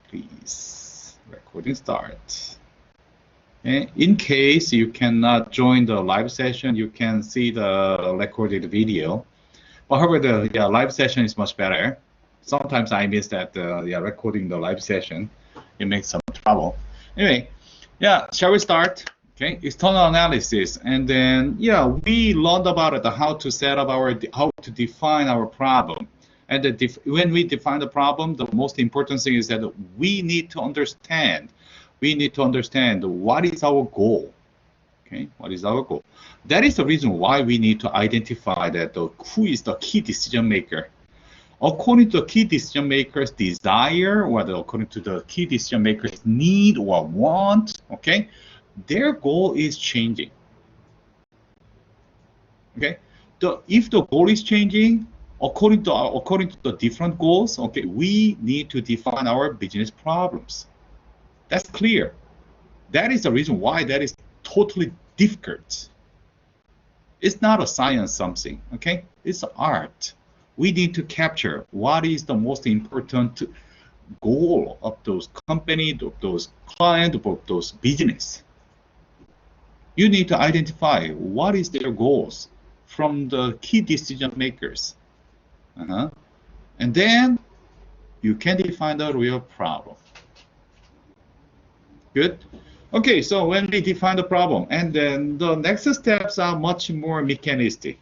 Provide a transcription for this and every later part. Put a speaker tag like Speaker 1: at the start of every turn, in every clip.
Speaker 1: please. Recording start. Okay. In case you cannot join the live session, you can see the recorded video. However, the live session is much better. Sometimes I miss that recording the live session. It makes some trouble. Anyway, shall we start? Okay, external analysis, and then we learned about it, how to set up how to define our problem. And when we define the problem, the most important thing is that we need to understand. We need to understand what is our goal. Okay, what is our goal? That is the reason why we need to identify that who is the key decision maker. According to the key decision maker's desire, or according to the key decision maker's need or want, okay, their goal is changing. Okay, if the goal is changing, according to the different goals, okay, we need to define our business problems. That's clear. That is the reason why that is totally difficult. It's not a science something, okay? It's art. We need to capture what is the most important goal of those company, of those client, of those business. You need to identify what is their goals from the key decision makers. And then you can define the real problem. Good. Okay, so when we define the problem, and then the next steps are much more mechanistic.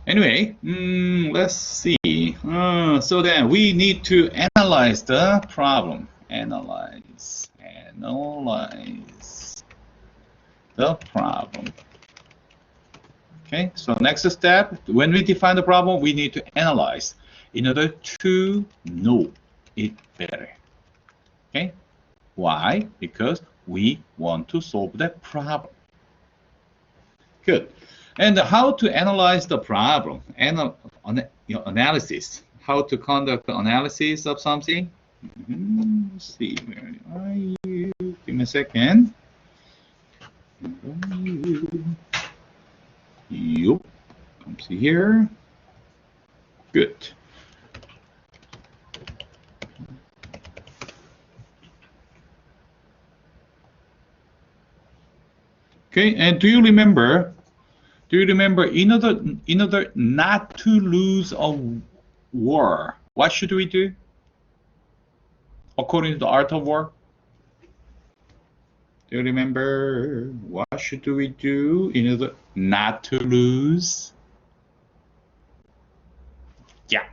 Speaker 1: Anyway, let's see. So then we need to analyze the problem. Analyze the problem. Okay, so next step, when we define the problem, we need to analyze in order to know it better. Okay, why? Because we want to solve that problem. Good. And how to analyze the problem? Analysis. How to conduct the analysis of something? Let's see, where are you? Give me a second. Yup. Come see here. Good. Okay, and do you remember in order not to lose a war, what should we do? According to the art of war? Do you remember what should we do in order not to lose? Yeah.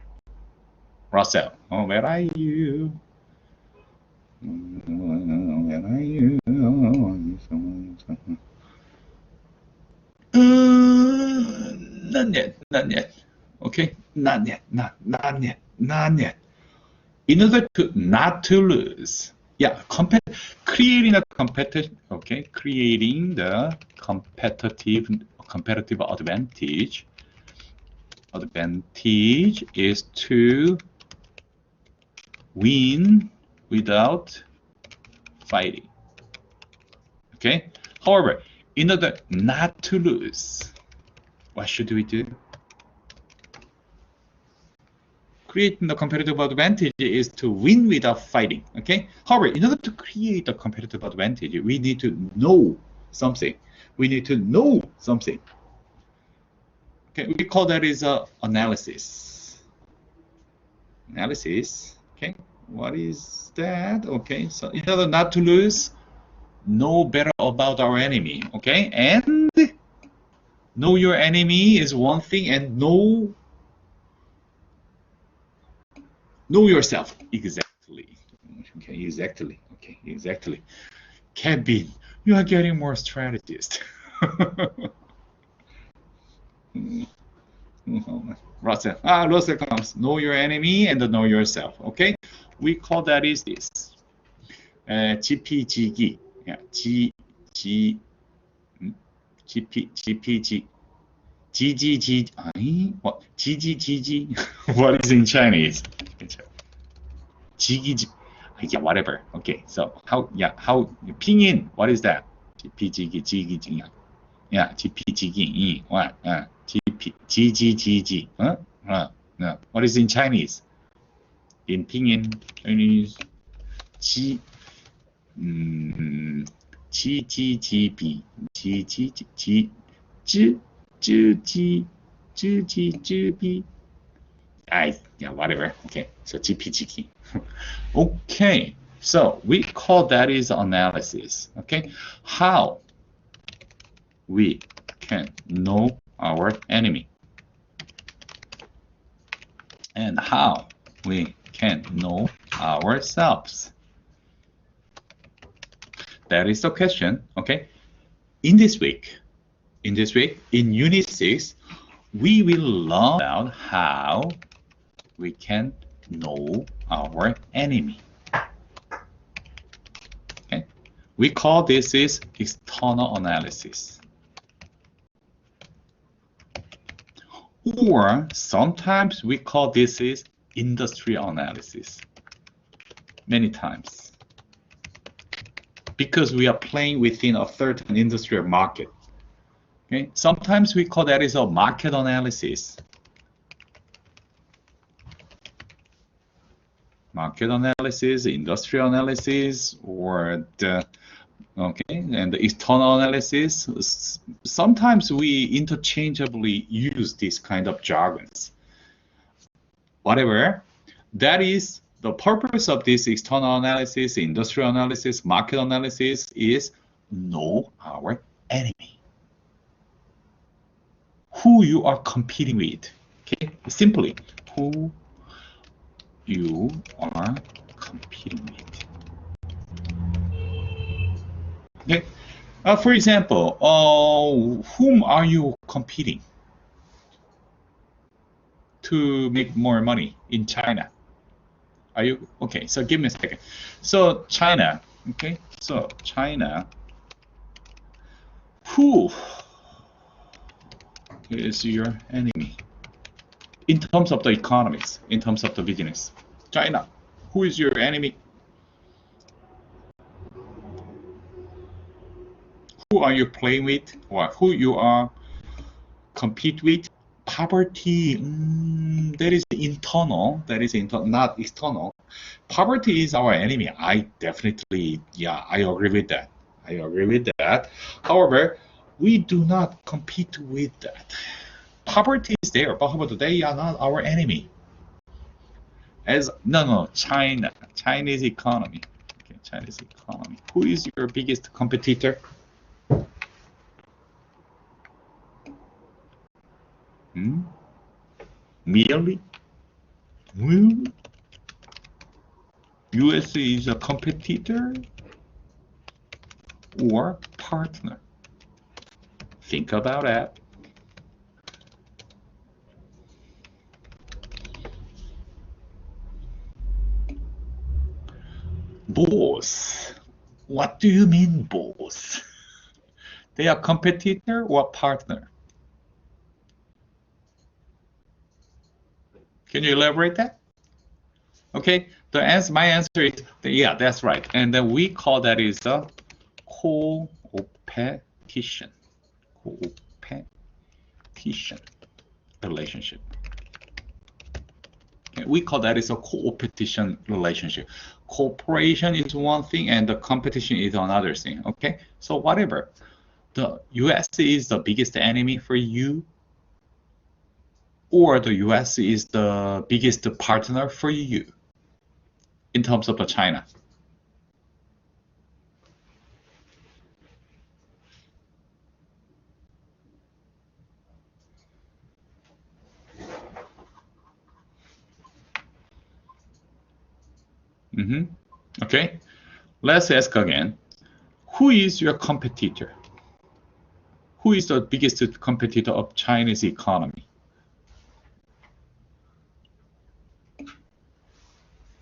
Speaker 1: Russell, where are you? Where are you? Not yet. Okay, not yet. In order to not to lose, creating the competitive advantage. Advantage is to win without fighting. Okay. However, in order not to lose, what should we do? Creating the competitive advantage is to win without fighting. Okay. However, in order to create a competitive advantage, we need to know something. Okay. We call that is analysis. Okay. What is that? Okay. So in order not to lose, know better about our enemy. Okay. And know your enemy is one thing, and know yourself. Exactly. Okay, exactly. Kevin, you are getting more strategist. Russell comes. Know your enemy and know yourself. Okay, we call that is this. GPGG. Yeah, GPG. GGG. What? GGGG. What is in Chinese? GGG. Yeah, whatever. Okay, so how pinyin, what is that? GPGG. Yeah, GPGG. What? GGGG. What is in Chinese? in Pinyin, Chinese, GGGB, GGGB. Yeah, whatever. Okay, so GPGB. Okay, so we call that is analysis. Okay, how we can know our enemy and how we can know ourselves. That is the question. Okay, in this week, in Unit 6, we will learn about how we can know our enemy. Okay, we call this is external analysis, or sometimes we call this is industrial analysis. Many times, because we are playing within a certain industrial market. Okay, sometimes we call that is a market analysis. Market analysis, industrial analysis, or the and the external analysis. Sometimes we interchangeably use this kind of jargons. Whatever, that is the purpose of this external analysis, industrial analysis, market analysis is know our enemy. Who you are competing with. Okay, simply who you are competing with. Okay. For example, whom are you competing to make more money in China? Are you okay? So give me a second. So China, okay. So China, who is your enemy in terms of the economics, in terms of the business? China, who is your enemy? Who are you playing with, or who you are compete with? Poverty, that is internal. That is internal, not external. Poverty is our enemy. I definitely, yeah, I agree with that. I agree with that. However, we do not compete with that. Poverty is there, but they are not our enemy. China, Chinese economy. Okay, Chinese economy. Who is your biggest competitor? Merely? US is a competitor or partner? Think about that. Boss. What do you mean, boss? They are competitor or partner? Can you elaborate that? Okay, my answer is, yeah, that's right. And then we call that is a co-opetition. Co-opetition relationship. Okay, we call that is a co-opetition relationship. Cooperation is one thing and the competition is another thing. Okay, so whatever. The US is the biggest enemy for you, or the US is the biggest partner for you in terms of the China. Okay, let's ask again. Who is your competitor? Who is the biggest competitor of Chinese economy?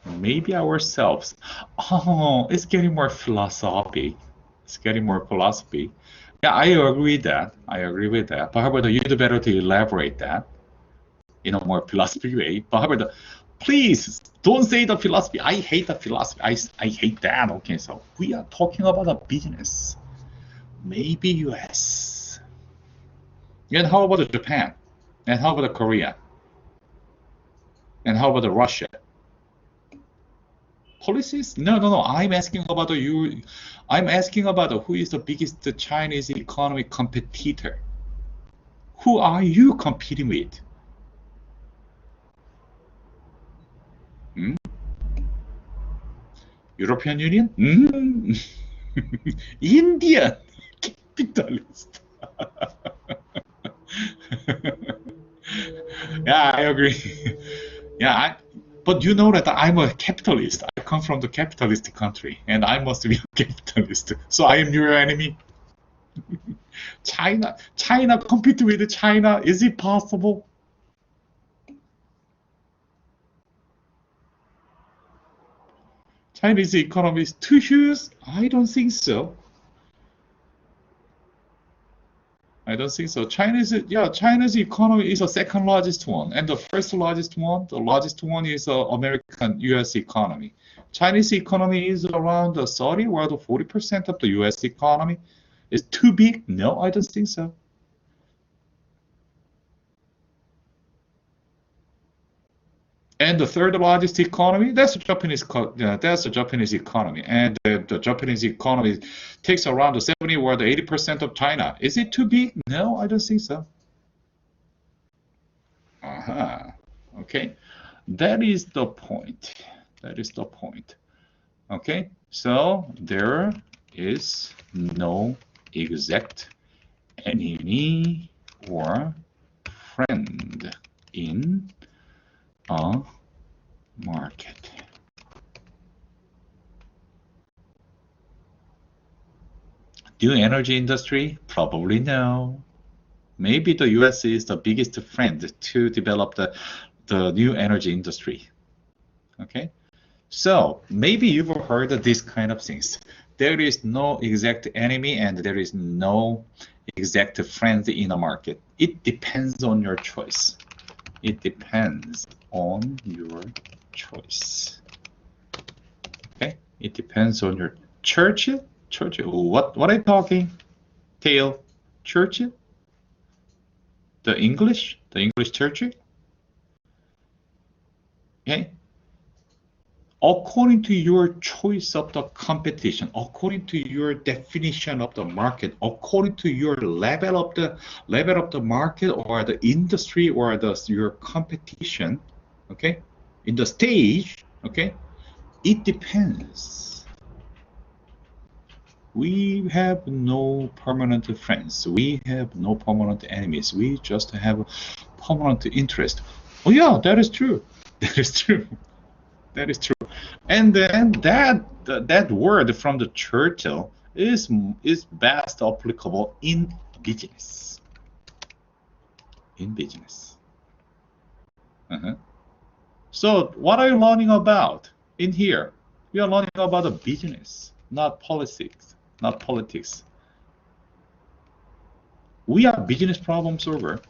Speaker 1: Maybe ourselves. Oh, it's getting more philosophy. It's getting more philosophy. Yeah, I agree with that. But how about you'd better to elaborate that in a more philosophy way. But how about please don't say the philosophy. I hate the philosophy. I hate that. Okay, so we are talking about a business. Maybe US. And how about Japan? And how about Korea? And how about Russia? policies? No. I'm asking about you. I'm asking about who is the biggest Chinese economic competitor. Who are you competing with? Hmm? European Union? Indian capitalist. Yeah, I agree. Yeah, but you know that I'm a capitalist. I come from the capitalist country, and I must be a capitalist. So I am your enemy. China compete with China. Is it possible? Chinese economy is too huge? I don't think so. I don't think so. China's economy is the second largest one, and the first largest one, the largest one is American U.S. economy. Chinese economy is around the 30 or the 40% of the U.S. economy. Is too big? No, I don't think so. And the third largest economy, that's the Japanese economy, and the Japanese economy takes around the 70 or the 80% of China. Is it too big? No, I don't think so. Uh-huh. Okay, that is the point. That is the point. Okay, so there is no exact enemy or friend in a market. New energy industry? Probably no. Maybe the US is the biggest friend to develop the new energy industry. Okay, so maybe you've heard of these kind of things. There is no exact enemy and there is no exact friend in a market. It depends on your choice. It depends on your choice. Okay, it depends on your Churchill. What are you talking? Tail. Churchill? The English Churchill? Okay. According to your choice of the competition, according to your definition of the market, according to your level of the market or the industry or your competition, okay, in the stage, okay, it depends. We have no permanent friends. We have no permanent enemies. We just have permanent interest. Oh yeah, that is true. That is true. That is true. And then that word from the Churchill is best applicable in business. In business. So what are you learning about in here? We are learning about the business, not politics. Not politics. We are business problem solver.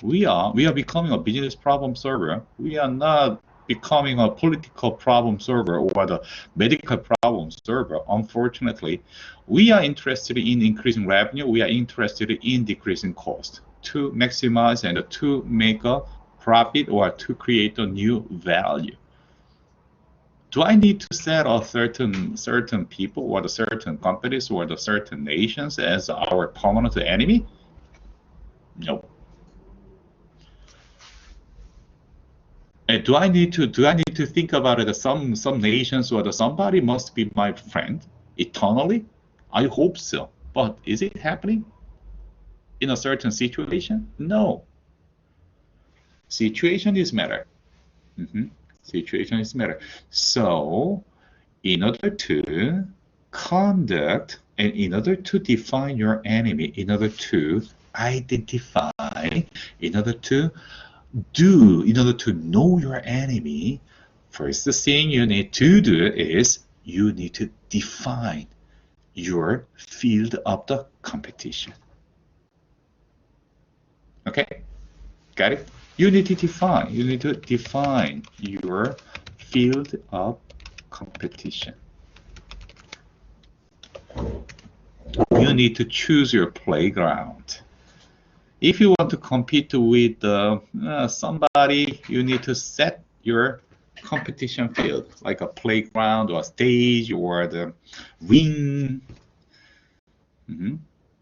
Speaker 1: We are becoming a business problem solver. We are not becoming a political problem solver or the medical problem solver. Unfortunately, we are interested in increasing revenue. We are interested in decreasing cost to maximize and to make a profit or to create a new value. Do I need to set a certain people or the certain companies or the certain nations as our permanent enemy? No. And do I need to think about it? Some nations or somebody must be my friend eternally? I hope so. But is it happening in a certain situation? No. Situation is matter. Situation is matter. So, in order to conduct and in order to define your enemy, in order to identify, in order to know your enemy, first thing you need to do is you need to define your field of the competition. Okay, got it? You need to define your field of competition. You need to choose your playground. If you want to compete with somebody, you need to set your competition field, like a playground or a stage or the ring.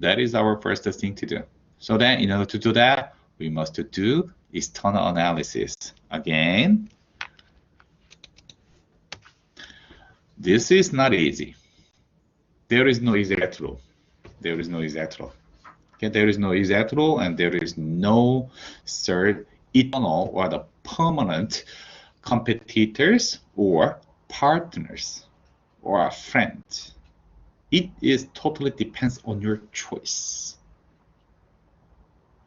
Speaker 1: That is our first thing to do. So then, in order to do that, we must do external analysis. Again, this is not easy. There is no exact rule. There is no exact rule. Okay, there is no exact rule, and there is no third eternal or the permanent competitors or partners or a friend. It is totally depends on your choice.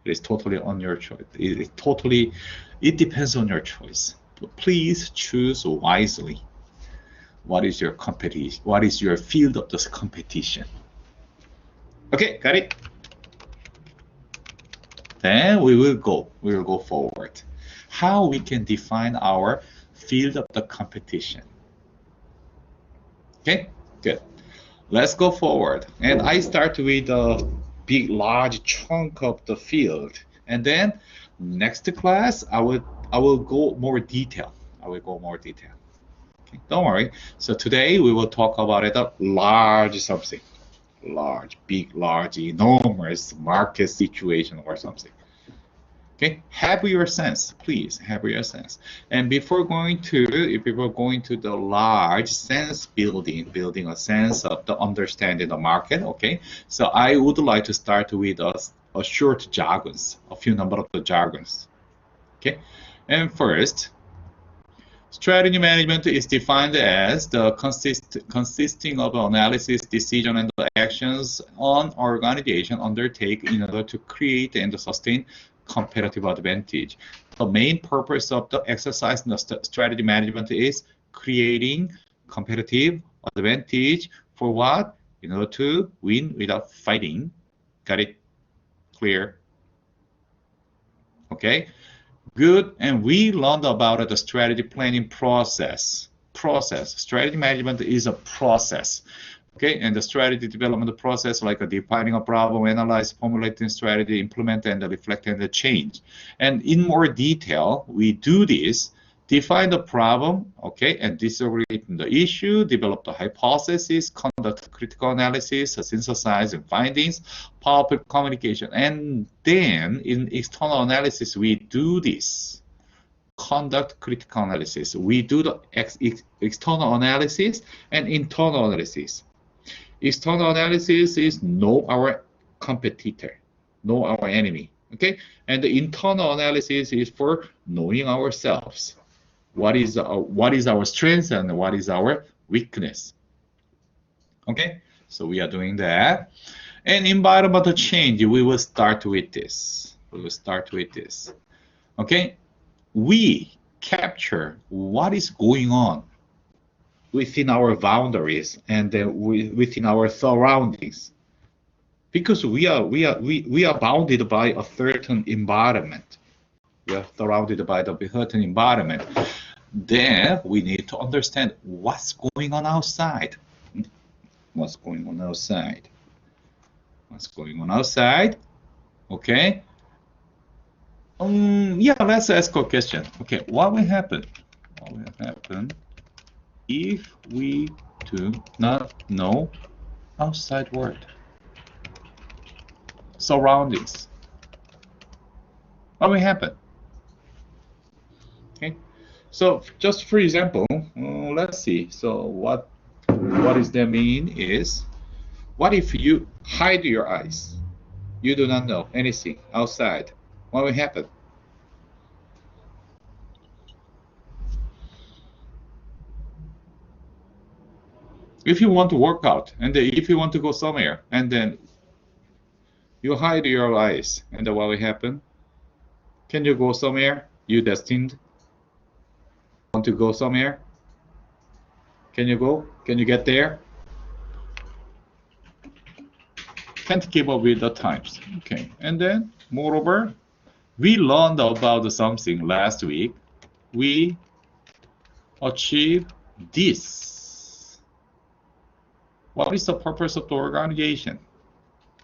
Speaker 1: It is totally on your choice. It depends on your choice. Please choose wisely. What is your competition? What is your field of this competition? Okay, got it? Then we will go forward. How we can define our field of the competition. Okay, good. Let's go forward. And I start with a big, large chunk of the field. And then next class, I will go more detail. I will go more detail. Okay, don't worry. So today we will talk about it a large something. Large, big, large, enormous market situation or something. Okay, have your sense, please have your sense. And before going to, if we were going to the large sense building a sense of the understanding the market, okay, so I would like to start with a short jargons, a few number of the jargons, okay. And first, strategy management is defined as the consisting of analysis, decision, and the actions on organization undertake in order to create and sustain competitive advantage. The main purpose of the exercise in the strategy management is creating competitive advantage for what? In order to win without fighting. Got it? Clear? Okay. Good. And we learned about the strategy planning process. Strategy management is a process. Okay, and the strategy development process, like defining a problem, analyze, formulating strategy, implement, and reflect and change. And in more detail, we do this, define the problem, okay, and disaggregate the issue, develop the hypothesis, conduct critical analysis, synthesize and findings, powerful communication. And then in external analysis, we do this. Conduct critical analysis. We do the external analysis and internal analysis. External analysis is know our competitor, know our enemy, okay? And the internal analysis is for knowing ourselves. What is our strength and what is our weakness? Okay, so we are doing that. And environmental change, we will start with this. Okay, we capture what is going on within our boundaries and within our surroundings, because we are bounded by a certain environment. We are surrounded by the certain environment. Then we need to understand what's going on outside. What's going on outside? Okay. Yeah, let's ask a question. Okay, what will happen? If we do not know outside world, surroundings? What will happen? Okay, so just for example, let's see. So what does that mean is, what if you hide your eyes? You do not know anything outside. What will happen? If you want to work out, and if you want to go somewhere, and then you hide your eyes, and then what will happen? Can you go somewhere? You destined want to go somewhere? Can you go? Can you get there? Can't keep up with the times. Okay, and then moreover, we learned about something last week. We achieve this. What is the purpose of the organization?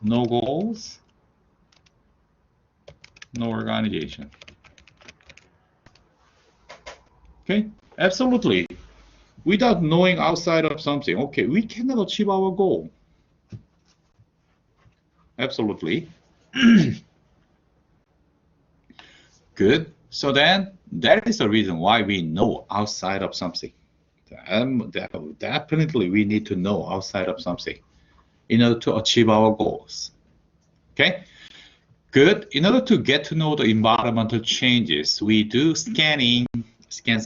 Speaker 1: No goals, no organization. Okay, Absolutely. Without knowing outside of something, okay, we cannot achieve our goal. Absolutely. Good. So then that is the reason why we know outside of something. Definitely we need to know outside of something in order to achieve our goals. Okay? Good. In order to get to know the environmental changes, we do scanning, scan,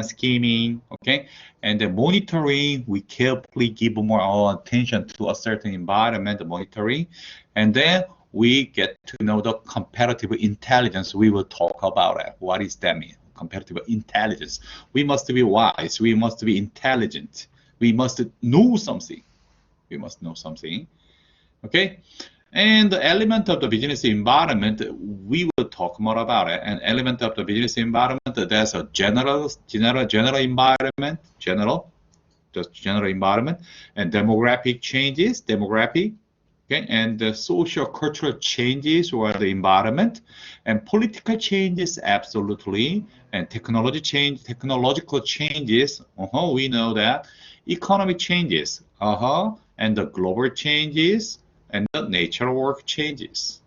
Speaker 1: scheming, okay? And the monitoring, we carefully give more attention to a certain environment monitoring. And then we get to know the comparative intelligence. We will talk about it. What does that mean? Comparative intelligence. We must be wise. We must be intelligent. We must know something. We must know something. Okay? And the element of the business environment, we will talk more about it. An element of the business environment, there's a general environment, just general environment, and demographic changes, okay, and the social cultural changes or the environment, and political changes, absolutely, and technological changes, we know that, economic changes, and the global changes, and the nature work changes.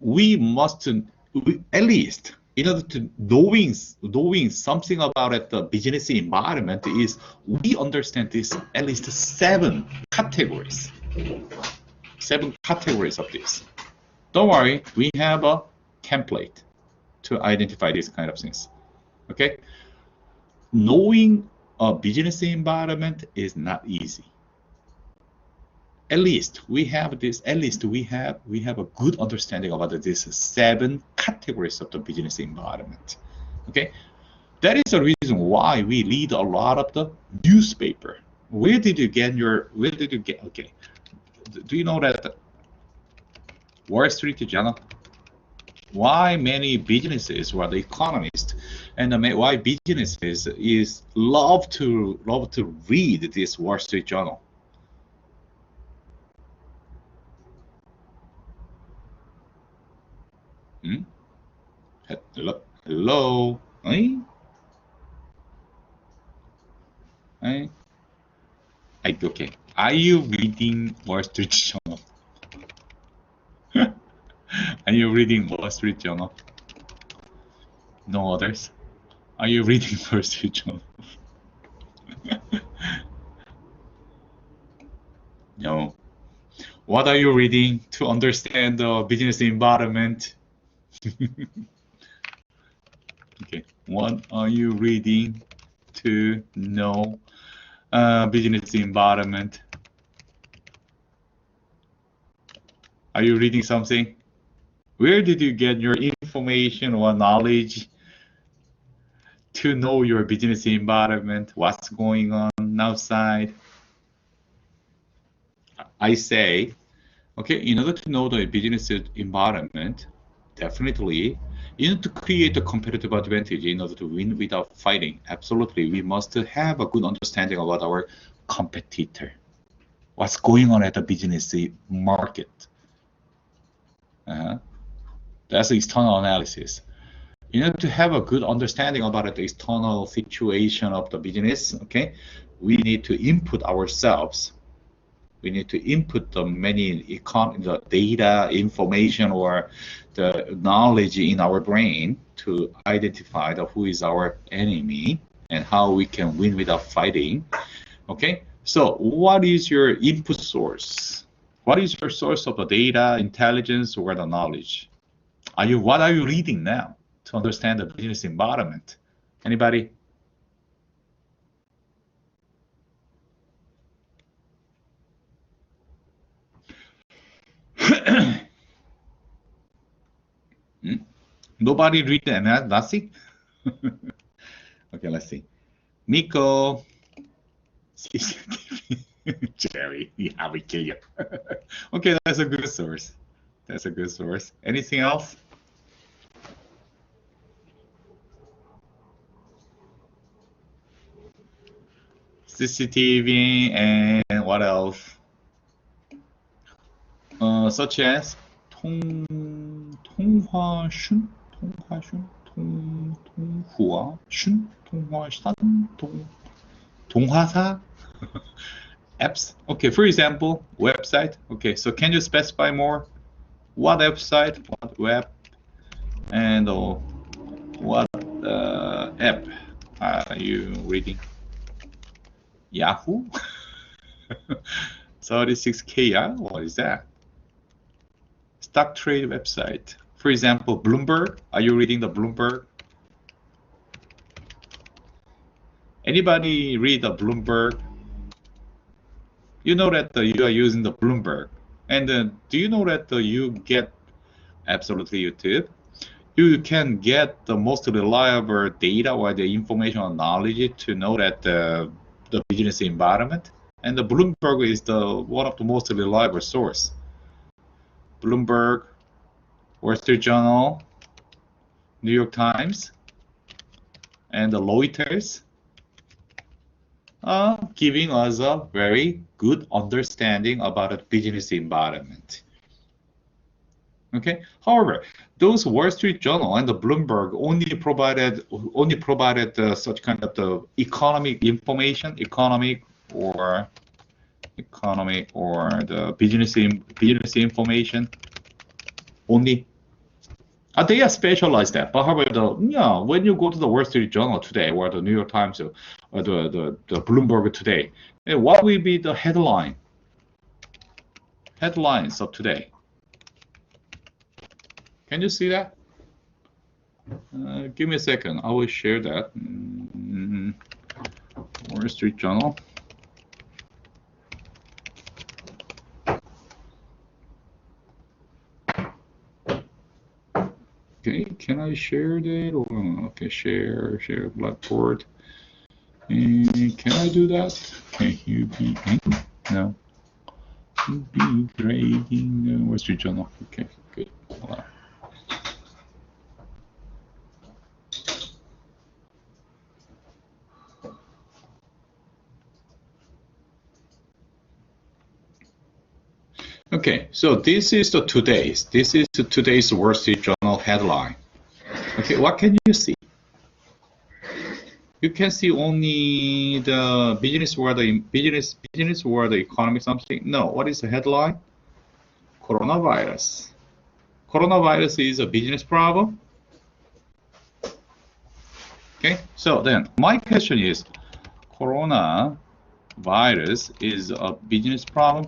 Speaker 1: We must, at least, in order to knowing something about it, the business environment is we understand this at least seven categories of this. Don't worry, we have a template to identify these kind of things. Okay, knowing a business environment is not easy. At least we have this. At least we have a good understanding about these seven categories of the business environment. Okay, that is the reason why we read a lot of the newspaper. Where did you get? Okay, do you know that Wall Street Journal? Why many businesses or the economists and why businesses is love to read this Wall Street Journal? Hello? Hey? Hey? Okay. Are you reading Wall Street Journal? Are you reading Wall Street Journal? No others? Are you reading Wall Street Journal? No. What are you reading to understand the business environment? Okay. What are you reading to know business environment? Are you reading something? Where did you get your information or knowledge to know your business environment? What's going on outside? I say, okay, in order to know the business environment, definitely, in order to create a competitive advantage, in order to win without fighting, absolutely, we must have a good understanding about our competitor. What's going on at the business market? That's external analysis. In order to have a good understanding about the external situation of the business, okay, we need to input ourselves. We need to input the the data, information, or the knowledge in our brain to identify who is our enemy and how we can win without fighting. Okay, so what is your input source? What is your source of the data, intelligence, or the knowledge? What are you reading now to understand the business environment? Anybody? Nobody read the nothing? Okay, let's see. Miko, Jerry, yeah, we kill you. Okay, that's a good source. That's a good source. Anything else? CCTV and what else? Such as 통화순? 동화, 춘, 동화, 산, 동화사, apps. Okay, for example, website. Okay, so can you specify more? What website, what web, and what app are you reading? Yahoo? 36K, what is that? Stock trade website. For example, Bloomberg. Are you reading the Bloomberg? Anybody read the Bloomberg? You know that you are using the Bloomberg. And do you know that you get absolutely YouTube? You can get the most reliable data or the information or knowledge to know that the business environment. And the Bloomberg is one of the most reliable source. Bloomberg, Wall Street Journal, New York Times, and the Reuters are giving us a very good understanding about the business environment. Okay. However, those Wall Street Journal and the Bloomberg only provided such kind of the economic information, economic or the business information only. They are specialized that, but however, when you go to the Wall Street Journal today or the New York Times or the Bloomberg today, what will be the headlines of today? Can you see that? Give me a second. I will share that. Wall Street Journal. Okay, can I share that? Or, okay, share Blackboard. And can I do that? Okay, no. Be grading Wall Street Journal. Okay, good. Hold on. Okay, so this is today's Wall Street Journal headline. Okay, what can you see? You can see only the business world, the economy something. No, what is the headline? Coronavirus. Coronavirus is a business problem. Okay, so then my question is, coronavirus is a business problem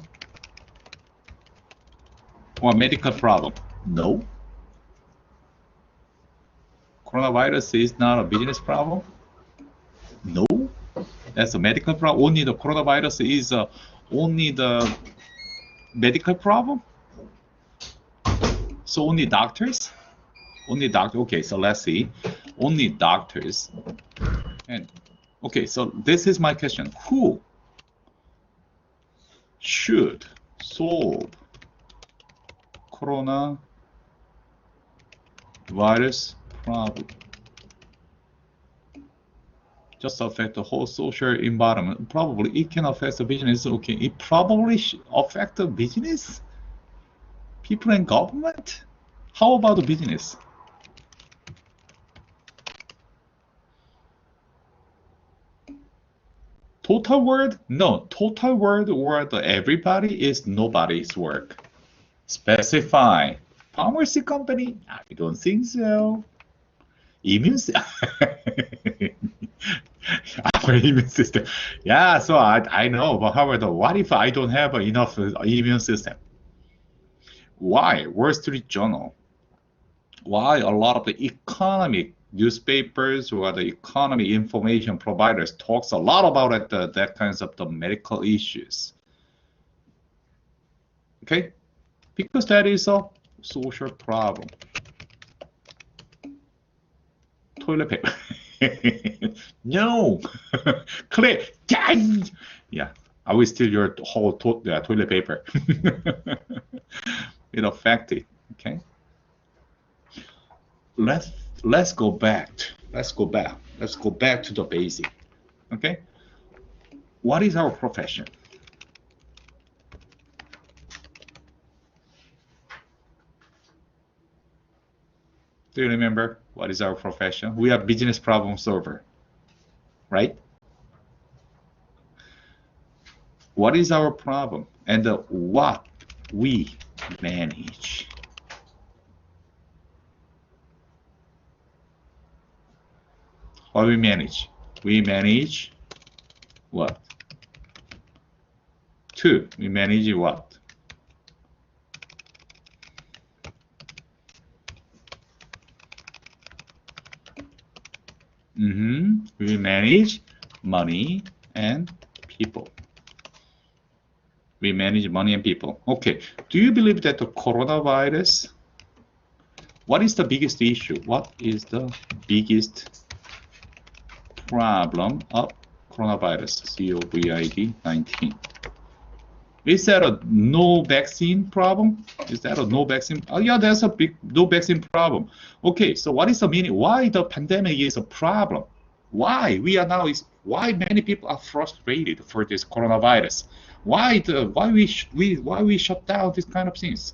Speaker 1: or medical problem? No. Coronavirus is not a business problem? No. That's a medical problem. Only the coronavirus is only the medical problem? So only doctors? Only doctor. Okay, so let's see. Only doctors. And okay, so this is my question. Who should solve coronavirus problem? Just affect the whole social environment. Probably it can affect the business. Okay, it probably affect the business, people and government. How about the business? Total world? No, total world or everybody is nobody's work. Specify. Pharmacy company? I don't think so. Immune our immune system. Yeah, so I know, but however, what if I don't have enough immune system? Why Wall Street Journal? Why a lot of the economic newspapers or the economy information providers talks a lot about it, that kinds of the medical issues? Okay, because that is a social problem. Toilet paper. No. Clear. Yeah, I will steal your whole toilet paper. It affected. Okay. Let's go back. Let's go back to the basic. Okay. What is our profession? Do you remember what is our profession? We are business problem solver, right? What is our problem and what we manage? What we manage? We manage what? Two. We manage what? We manage money and people. We manage money and people. Okay. Do you believe that the coronavirus, what is the biggest issue? What is the biggest problem of coronavirus, COVID-19? Is that a no vaccine problem? Is that a no vaccine? Oh yeah, that's a big no vaccine problem. Okay, so what is the meaning? Why the pandemic is a problem? Why why many people are frustrated for this coronavirus? Why we shut down this kind of things?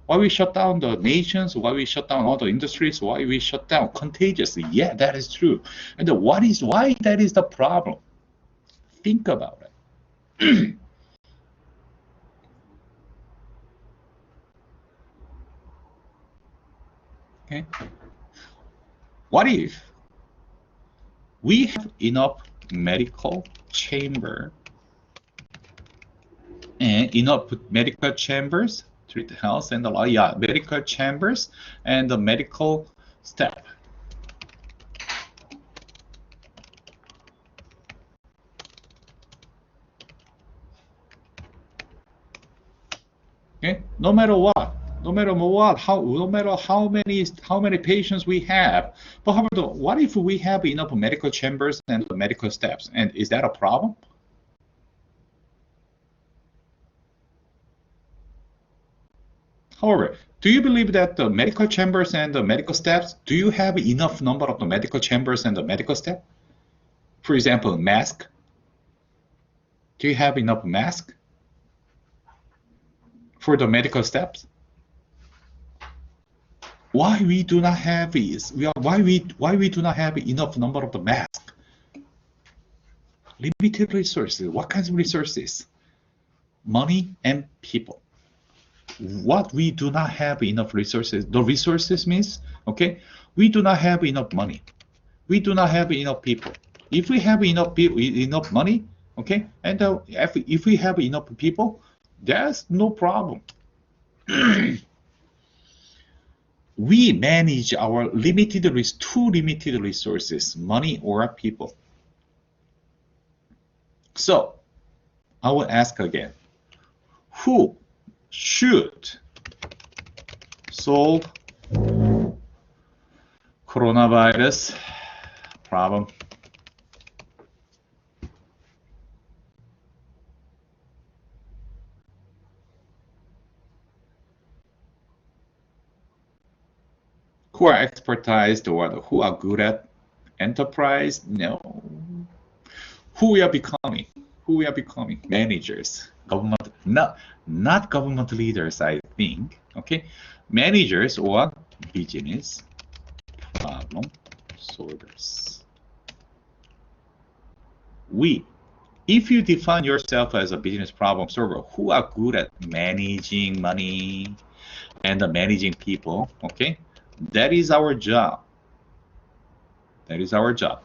Speaker 1: Why we shut down the nations? Why we shut down all the industries? Why we shut down contagiously? Yeah, that is true. And why that is the problem? Think about it. Okay. What if we have enough medical chamber and enough medical chambers, treat health and medical chambers and the medical staff? Okay, no matter what, no matter how many patients we have, but however, what if we have enough medical chambers and medical staffs? And is that a problem? However, do you believe that the medical chambers and the medical staffs, do you have enough number of the medical chambers and the medical staff? For example, mask. Do you have enough mask for the medical staffs? Why we do not have why we do not have enough number of the masks? Limited resources. What kinds of resources? Money and people. What we do not have enough resources. The resources means, okay, we do not have enough money. We do not have enough people. If we have enough money, okay, and if we have enough people, there's no problem. We manage our two limited resources, money or people. So I will ask again, who should solve coronavirus problem? Who are expertise or who are good at enterprise? No. Who we are becoming? Who we are becoming? Managers, government, not government leaders, I think. Okay, managers or business problem solvers. If you define yourself as a business problem solver, who are good at managing money and managing people, okay, that is our job. That is our job.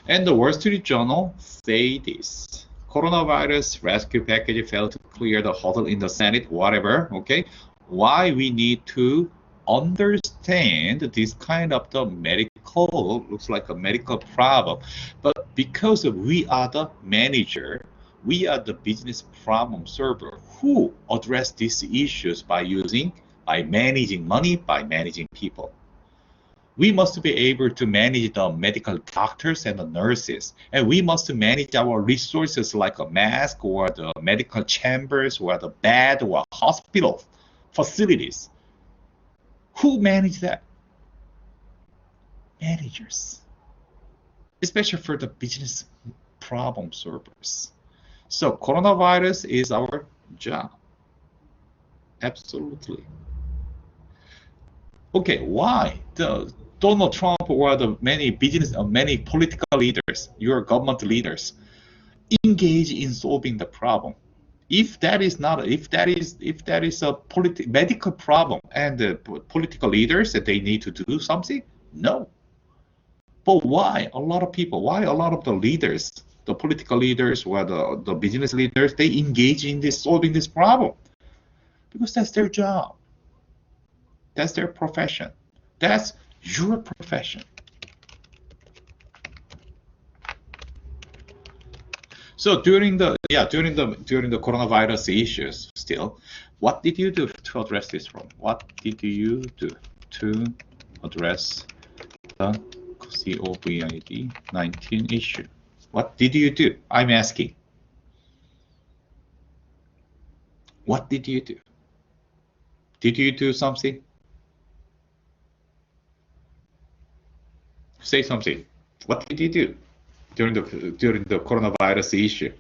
Speaker 1: And the Wall Street Journal say this: coronavirus rescue package failed to clear the hurdle in the Senate, whatever, okay? Why we need to understand this kind of the medical, looks like a medical problem, but because we are the manager, we are the business problem solver who address these issues by managing money, by managing people. We must be able to manage the medical doctors and the nurses, and we must manage our resources like a mask or the medical chambers or the bed or hospital facilities. Who manage that? Managers, especially for the business problem solvers. So coronavirus is our job. Absolutely. Okay, why the Donald Trump or the many business, many political leaders, your government leaders, engage in solving the problem? If that is not, if that is a medical problem, and the political leaders that they need to do something, no. But why a lot of people? Why a lot of the leaders, the political leaders or the business leaders, they engage in this solving this problem? Because that's their job. That's their profession. That's your profession. So during the coronavirus issues, still, what did you do to address this problem? What did you do to address the COVID-19 issue? What did you do? I'm asking. What did you do? Did you do something? Say something. What did you do during the coronavirus issue?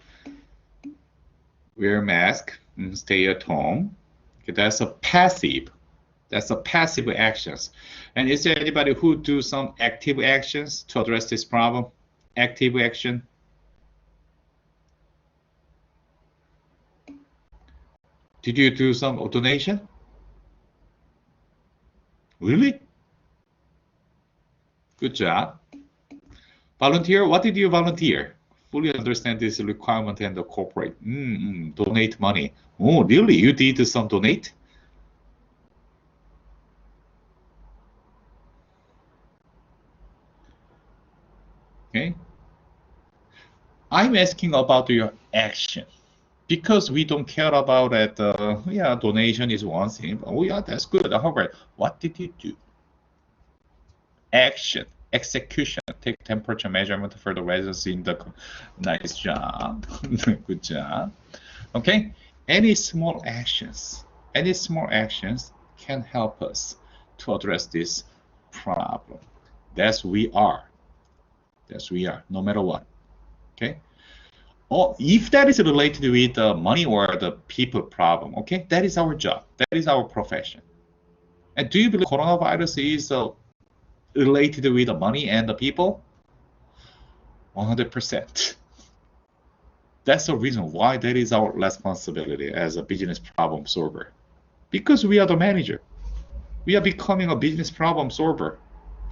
Speaker 1: Wear a mask and stay at home. Okay, that's a passive. That's a passive actions. And is there anybody who do some active actions to address this problem? Active action. Did you do some donation? Really? Good job. Volunteer? What did you volunteer? Fully understand this requirement and the corporate. Donate money. Oh, really? You did some donate? Okay. I'm asking about your action, because we don't care about it. Yeah, donation is one thing. Oh yeah, that's good. However, what did you do? Action, execution. Take temperature measurement for the residents in the. Nice job. Good job. Okay. Any small actions can help us to address this problem. That's we are. No matter what. Okay. Or if that is related with the money or the people problem, okay, that is our job. That is our profession. And do you believe coronavirus is related with the money and the people? 100%. That's the reason why that is our responsibility as a business problem solver. Because we are the manager. We are becoming a business problem solver.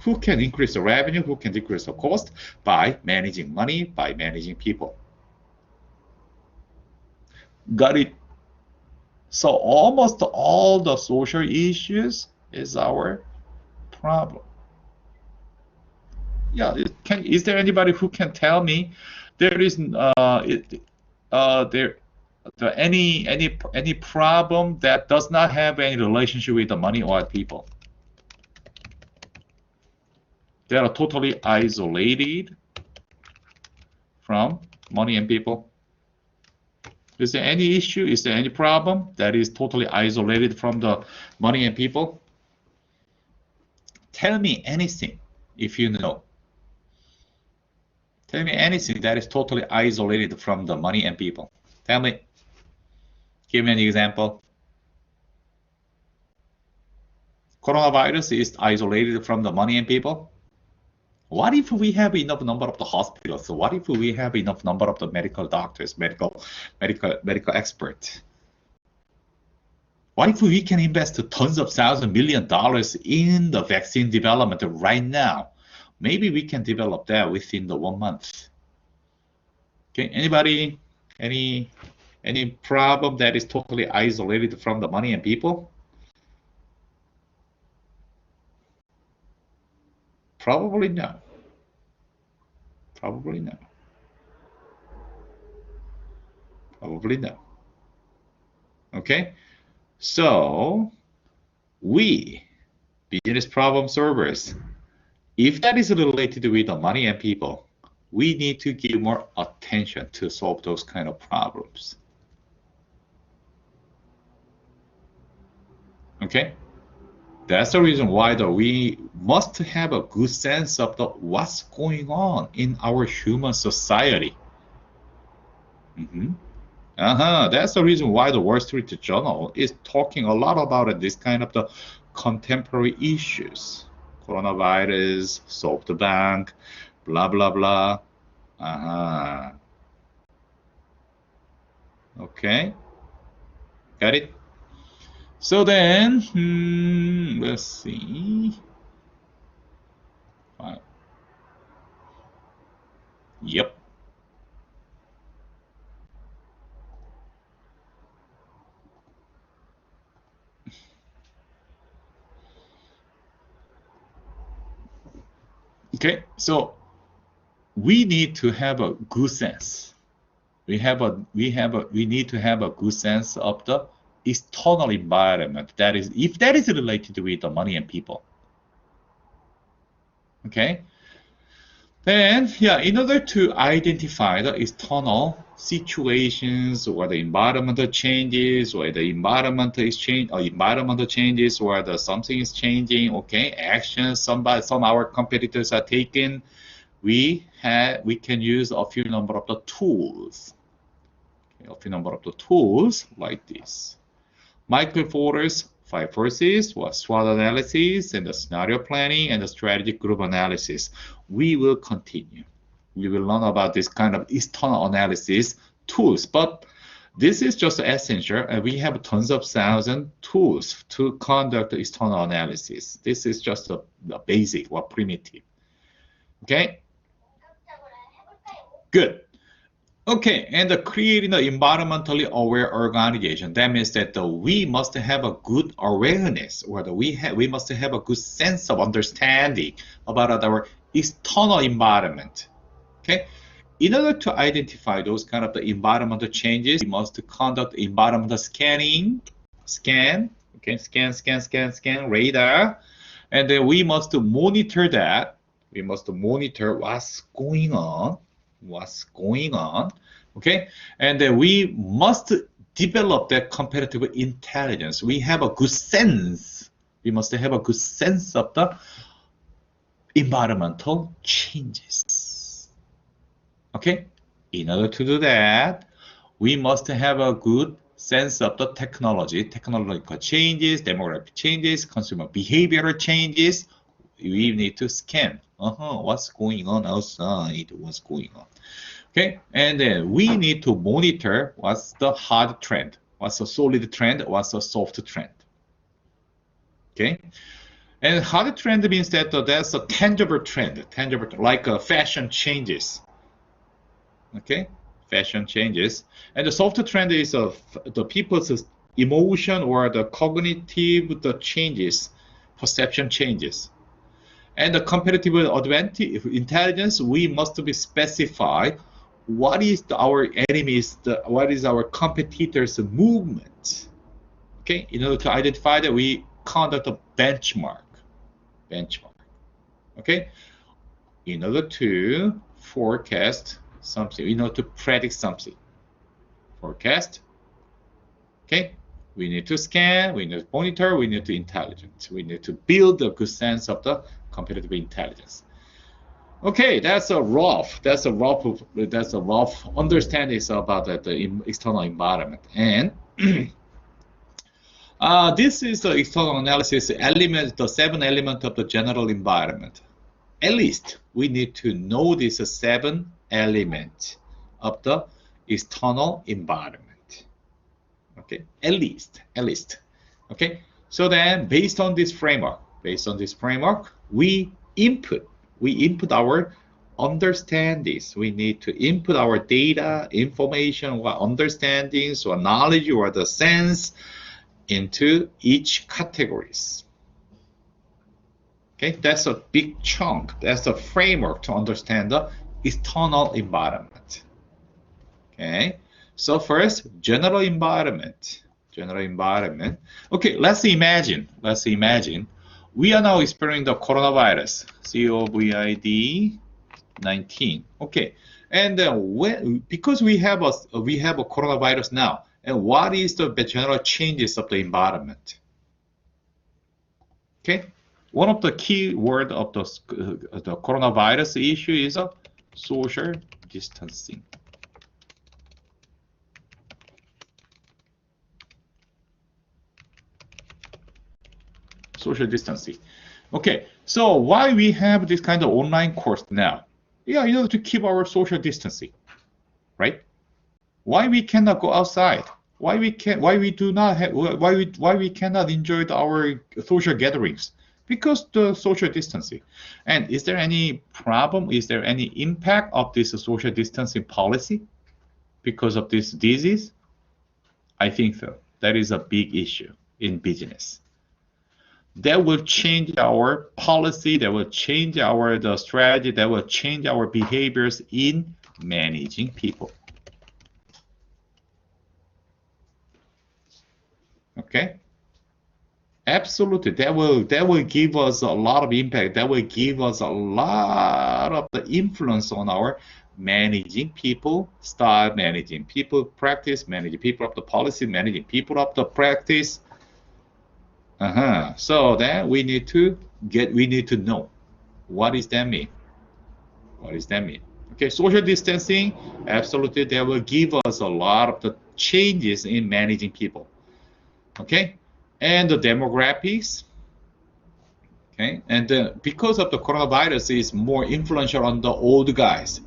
Speaker 1: Who can increase the revenue? Who can decrease the cost? By managing money, by managing people. Got it? So almost all the social issues is our problem. Yeah, is there anybody who can tell me there is any problem that does not have any relationship with the money or people? They are totally isolated from money and people. Is there any issue? Is there any problem that is totally isolated from the money and people? Tell me anything if you know. Tell me anything that is totally isolated from the money and people. Tell me. Give me an example. Coronavirus is isolated from the money and people. What if we have enough number of the hospitals? So what if we have enough number of the medical doctors, medical experts? What if we can invest tons of $1,000 million in the vaccine development right now? Maybe we can develop that within the 1 month. Okay, anybody? Any problem that is totally isolated from the money and people? Probably no. Probably no. Probably no. Okay, so we, business problem solvers, if that is related with the money and people, we need to give more attention to solve those kind of problems. Okay, that's the reason why we must have a good sense of what's going on in our human society. That's the reason why the Wall Street Journal is talking a lot about this kind of the contemporary issues. Coronavirus, SoftBank, blah, blah, blah. Okay, got it? So then, let's see. Yep. Okay, so we need to have a good sense. We need to have a good sense of the external environment. That is, if that is related with the money and people. Okay. Then, yeah, in order to identify the external situations or the environmental changes or the environmental exchange or environmental changes or the something is changing, okay, actions some our competitors are taking, we can use a few number of the tools. Okay, a few number of the tools like this. Michael Porter's 5 forces was SWOT analysis and the scenario planning and the strategic group analysis. We will continue. We will learn about this kind of external analysis tools, but this is just essential, and we have tons of thousand tools to conduct external analysis. This is just a basic or primitive. Okay? Good. Okay, and creating an environmentally aware organization. That means that we must have a good awareness, or we must have a good sense of understanding about our external environment. Okay, in order to identify those kind of the environmental changes, we must conduct environmental scanning, scan radar, and then we must monitor that. We must monitor what's going on. Okay, and then we must develop that competitive intelligence. We have a good sense. We must have a good sense of the environmental changes. Okay, in order to do that, we must have a good sense of the technological changes, demographic changes, consumer behavioral changes. We need to scan what's going on outside, what's going on. Okay, and then we need to monitor what's the hard trend, what's the solid trend, what's the soft trend. Okay, and hard trend means that that's a tangible trend, like fashion changes. Okay, fashion changes, and the soft trend is the people's emotion or the cognitive changes, perception changes. And the competitive advantage intelligence, we must be specified what is our enemies, what is our competitors' movement. Okay, in order to identify that, we conduct a benchmark. Okay, in order to forecast something, in order to predict something. Forecast. Okay, we need to scan, we need to monitor, we need to intelligence. We need to build a good sense of the competitive intelligence. Okay, that's a rough understanding about the external environment. And this is the external analysis element, the 7 elements of the general environment. At least we need to know these 7 elements of the external environment. Okay, at least. Okay, so then based on this framework, we input our understandings. We need to input our data, information, or understandings, or knowledge, or the sense into each categories. Okay, that's a big chunk. That's a framework to understand the external environment. Okay, so first, general environment. Okay, let's imagine. We are now experiencing the coronavirus, COVID-19. Okay, and because we have a coronavirus now, and what is the general changes of the environment? Okay, one of the key word of the coronavirus issue is social distancing. social distancing. Okay, so why we have this kind of online course now? Yeah, in order to keep our social distancing, right? Why we cannot go outside? Why we do not have? Why we cannot enjoy our social gatherings? Because the social distancing. And is there any problem? Is there any impact of this social distancing policy because of this disease? I think so. That is a big issue in business. That will change our policy, that will change the strategy, that will change our behaviors in managing people. Okay? Absolutely. That will give us a lot of impact. That will give us a lot of the influence on our managing people, style managing people, practice, managing people of the policy, managing people of the practice. So then we need to know what does that mean? What does that mean? Okay, social distancing, absolutely, that will give us a lot of the changes in managing people. Okay, and the demographics. Okay, and because of the coronavirus is more influential on the old guys.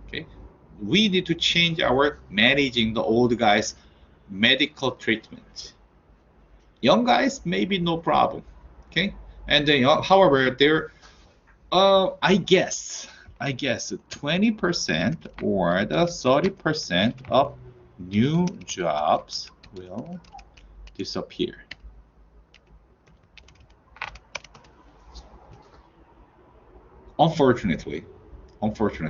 Speaker 1: Okay, we need to change our managing the old guys' medical treatment. Young guys, maybe no problem. Okay, and then however, there, I guess 20% or the 30% of new jobs will disappear. Unfortunately,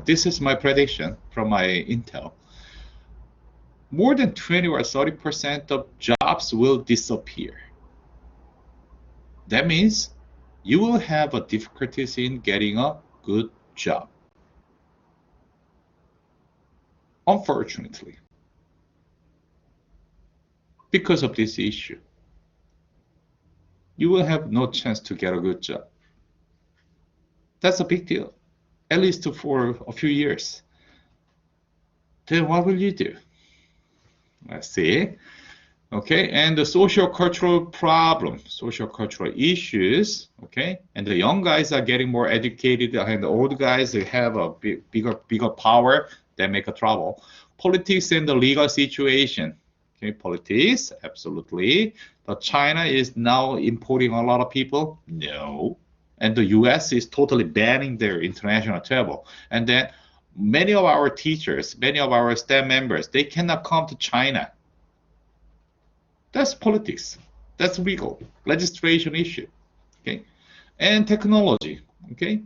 Speaker 1: this is my prediction from my intel. More than 20 or 30% of jobs will disappear. That means you will have a difficulties in getting a good job. Unfortunately, because of this issue, you will have no chance to get a good job. That's a big deal, at least for a few years. Then what will you do? Let's see. Okay, and the social cultural problem, social cultural issues. Okay, and the young guys are getting more educated, and the old guys have a bigger power. They make a trouble. Politics and the legal situation. Okay, politics, absolutely. But China is now importing a lot of people. No, and the U.S. is totally banning their international travel. And then many of our teachers, many of our staff members, they cannot come to China. That's politics. That's legal legislation issue. Okay, and technology. Okay,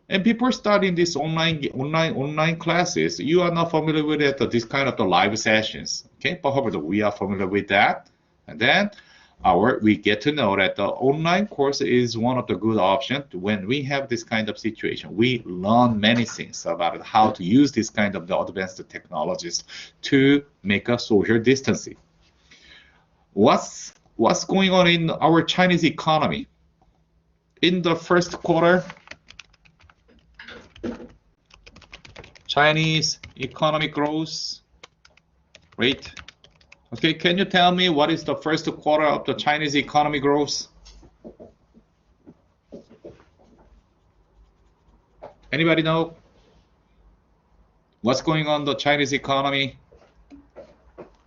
Speaker 1: and people studying this online classes. You are not familiar with it, this kind of the live sessions. Okay, but however, we are familiar with that, and then we get to know that the online course is one of the good options when we have this kind of situation. We learn many things about how to use this kind of the advanced technologies to make a social distancing. What's going on in our Chinese economy? In the first quarter, Chinese economy growth rate. Okay, can you tell me what is the first quarter of the Chinese economy growth? Anybody know? What's going on in the Chinese economy?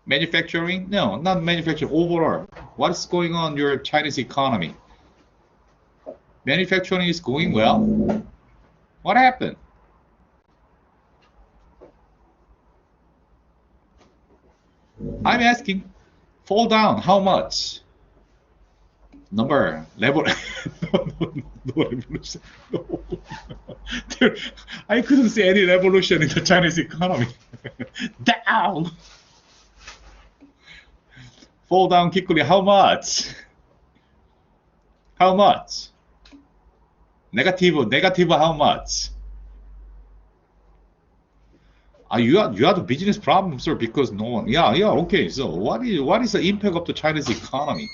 Speaker 1: Manufacturing? No, not manufacturing. Overall, what's going on in your Chinese economy? Manufacturing is going well. What happened? I'm asking. Fall down. How much? Number level. No revolution. No. I couldn't see any revolution in the Chinese economy. Down. Fall down quickly. How much? How much? Negative. How much? You are the business problem, sir, because no one. Yeah. Okay. So what is the impact of the Chinese economy?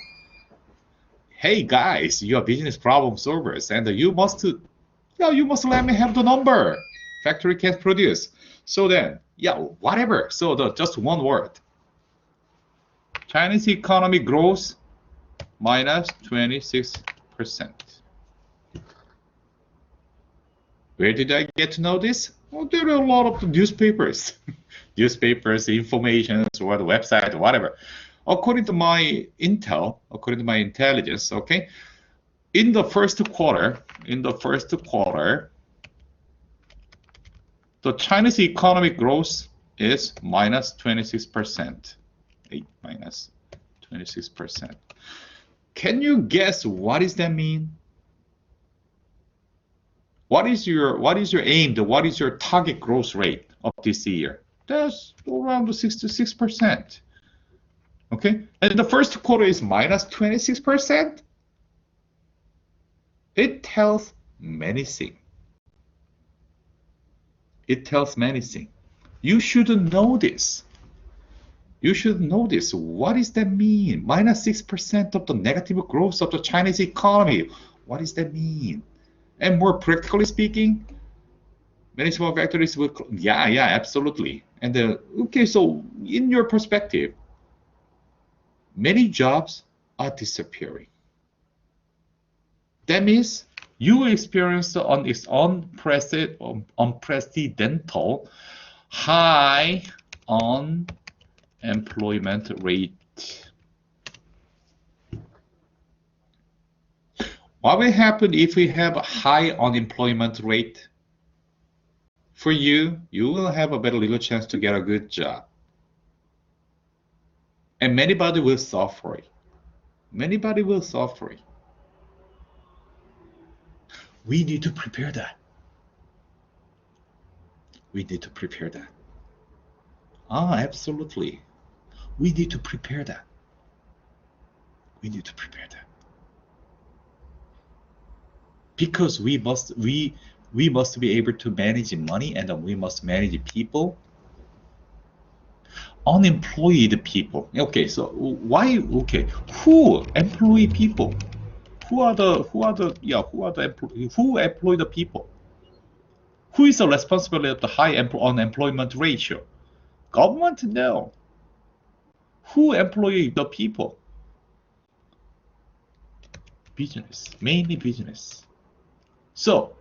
Speaker 1: Hey guys, you are business problem solvers, and you must let me have the number. Factory can't produce. So then, whatever. So just one word. Chinese economy grows minus 26%. 26%. Where did I get to know this? Well, there are a lot of newspapers, newspapers, information, or the website, whatever. According to my intel, according to my intelligence, okay, in the first quarter, the Chinese economic growth is minus 26%. Minus 26%. Can you guess what does that mean? What is your aim? What is your target growth rate of this year? That's around 66%. Okay, and the first quarter is minus 26%. It tells many things. It tells many things. You should know this. You should know this. What does that mean? Minus 6% of the negative growth of the Chinese economy. What does that mean? And more practically speaking, many small factories will, yeah, absolutely. And okay, so in your perspective, many jobs are disappearing. That means you will experience on its unprecedented high unemployment rate. What will happen if we have a high unemployment rate? For you, you will have a very little chance to get a good job. And anybody will suffer. Anybody will suffer. We need to prepare that. We need to prepare that. Absolutely. We need to prepare that. We need to prepare that. Because we must be able to manage money, and we must manage people. Unemployed people. Okay, so why? Okay, who employ people? Who employ the people? Who is the responsibility of the high unemployment ratio? Government? No. Who employ the people? Business, mainly business. So,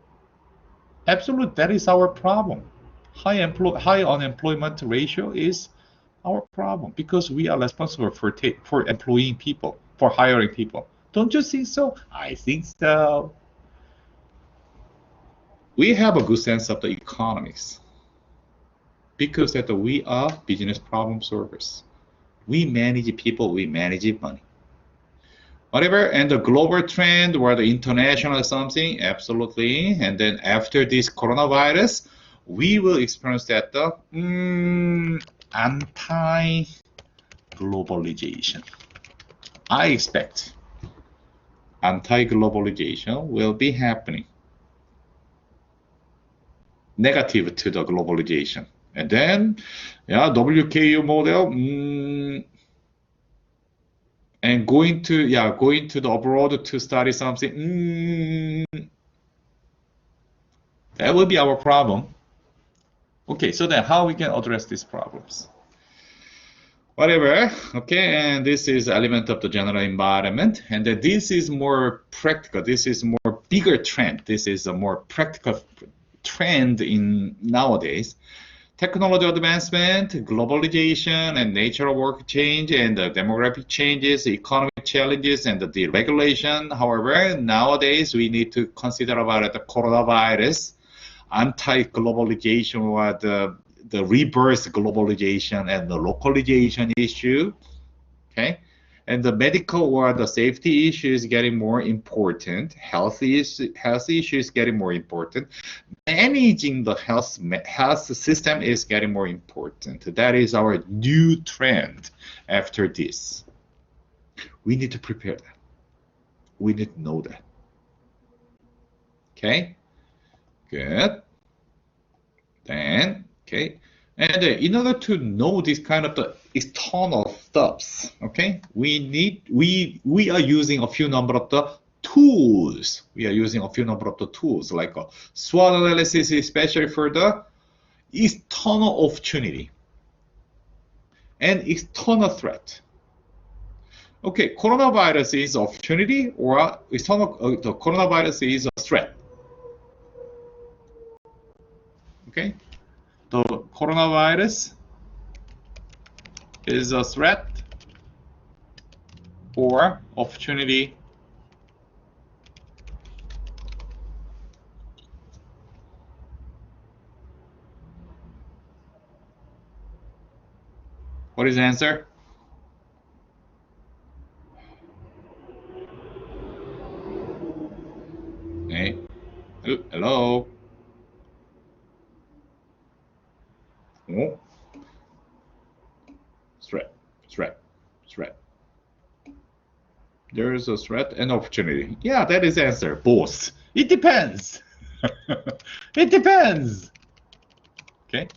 Speaker 1: absolutely, that is our problem. High unemployment ratio is our problem because we are responsible for employing people, for hiring people. Don't you think so? I think so. We have a good sense of the economics because that we are business problem solvers. We manage people, we manage money. Whatever, and the global trend or the international something, absolutely. And then after this coronavirus, we will experience that the anti-globalization. I expect anti-globalization will be happening. Negative to the globalization. And then, WKU model, and going to the abroad to study something, that will be our problem. Okay, so then how we can address these problems? Whatever, okay, and this is element of the general environment, and this is more practical. This is more bigger trend. This is a more practical trend in nowadays. Technology advancement, globalization, and natural work change, and the demographic changes, economic challenges, and the deregulation. However, nowadays we need to consider about the coronavirus, anti-globalization, or the reverse globalization and the localization issue. Okay, and the medical or the safety issue is getting more important. Health issue is getting more important. Managing the health system is getting more important. That is our new trend after this. We need to prepare that. We need to know that. Okay, good. Then, okay, and in order to know this kind of the external stuffs, okay, we are using a few number of the tools. We are using a few number of the tools like a SWOT analysis, especially for the external opportunity and external threat. Okay, coronavirus is opportunity or the coronavirus is a threat. Okay, the coronavirus is a threat or opportunity. What is the answer? Okay. Hello. Oh. Threat. There is a threat and opportunity. Yeah, that is the answer. Both. It depends. It depends. Okay.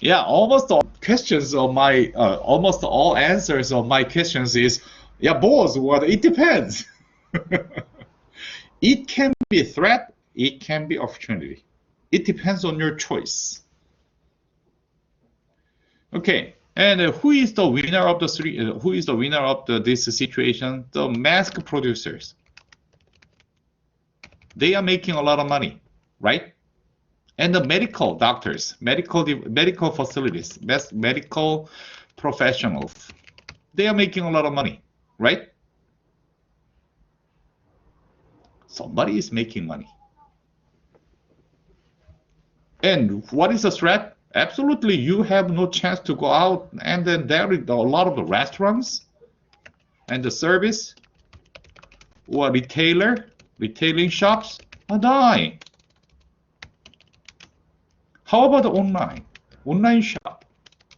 Speaker 1: Yeah, almost all questions of my, almost all answers of my questions is, yeah, both. What? It depends. It can be a threat. It can be opportunity. It depends on your choice. Okay. And who is the winner of the three? Who is the winner of this situation? The mask producers. They are making a lot of money, right? And the medical doctors, medical facilities, medical professionals, they are making a lot of money, right? Somebody is making money. And what is the threat? Absolutely, you have no chance to go out, and then there is a lot of the restaurants and the service or retailing shops are dying. How about the online shop?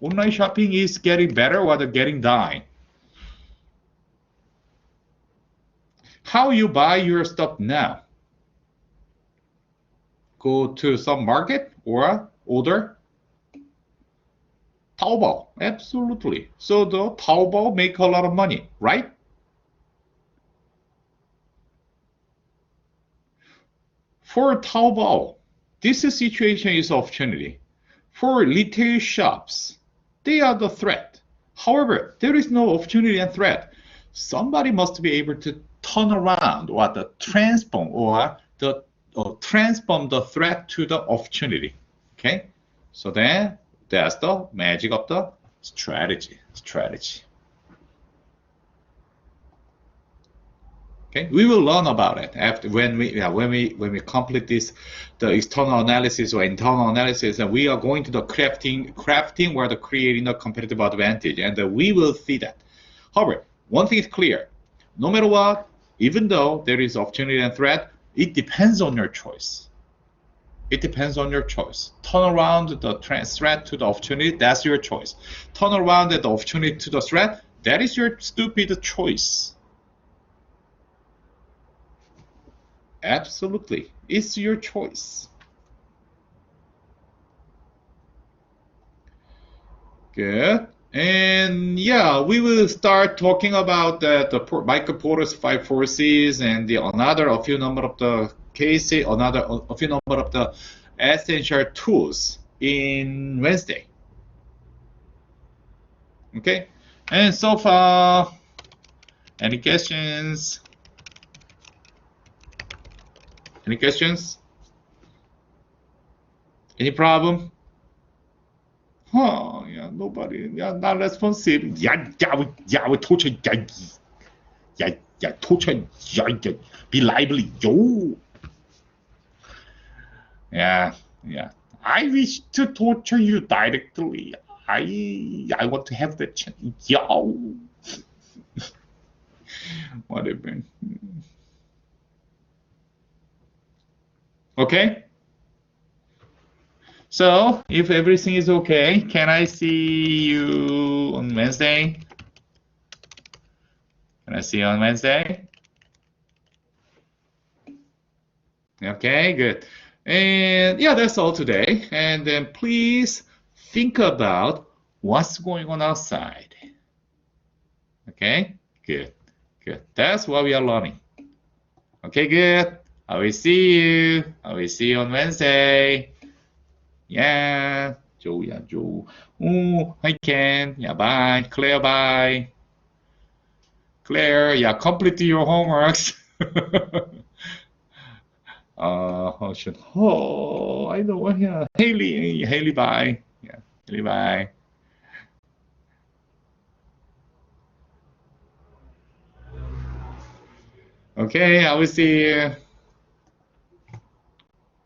Speaker 1: Online shopping is getting better or getting dying. How you buy your stuff now? Go to some market or order? Taobao, absolutely. So the Taobao make a lot of money, right? For Taobao, this situation is opportunity. For retail shops, they are the threat. However, there is no opportunity and threat. Somebody must be able to turn around or transform the threat to the opportunity. Okay, so then that's the magic of the strategy. Okay, we will learn about it after when we complete this, the external analysis or internal analysis, and we are going to the crafting where the creating a competitive advantage, and we will see that. However, one thing is clear: no matter what, even though there is opportunity and threat, it depends on your choice. It depends on your choice. Turn around the threat to the opportunity, that's your choice. Turn around the opportunity to the threat, that is your stupid choice. Absolutely. It's your choice. Good. And yeah, we will start talking about the Michael Porter's 5 forces and a few number of the cases, a few number of the essential tools in Wednesday. Okay. And so far, any questions? Any questions? Any problem? Oh, yeah, nobody, yeah, not responsive. We torture, torture, be lively, yo. Yeah. I wish to torture you directly. I want to have the chance, yo. Whatever. Okay. So, if everything is okay, can I see you on Wednesday? Can I see you on Wednesday? Okay, good. And yeah, that's all today. And then please think about what's going on outside. Okay, good. That's what we are learning. Okay, good. I will see you on Wednesday. Yeah. Joe, yeah, Joe. Oh, hi Ken. Yeah, bye. Claire, bye. Claire, yeah, complete your homeworks. Oh, should, oh, I know, yeah. Haley, Haley, bye. Yeah, Haley, bye. Okay, I will see you.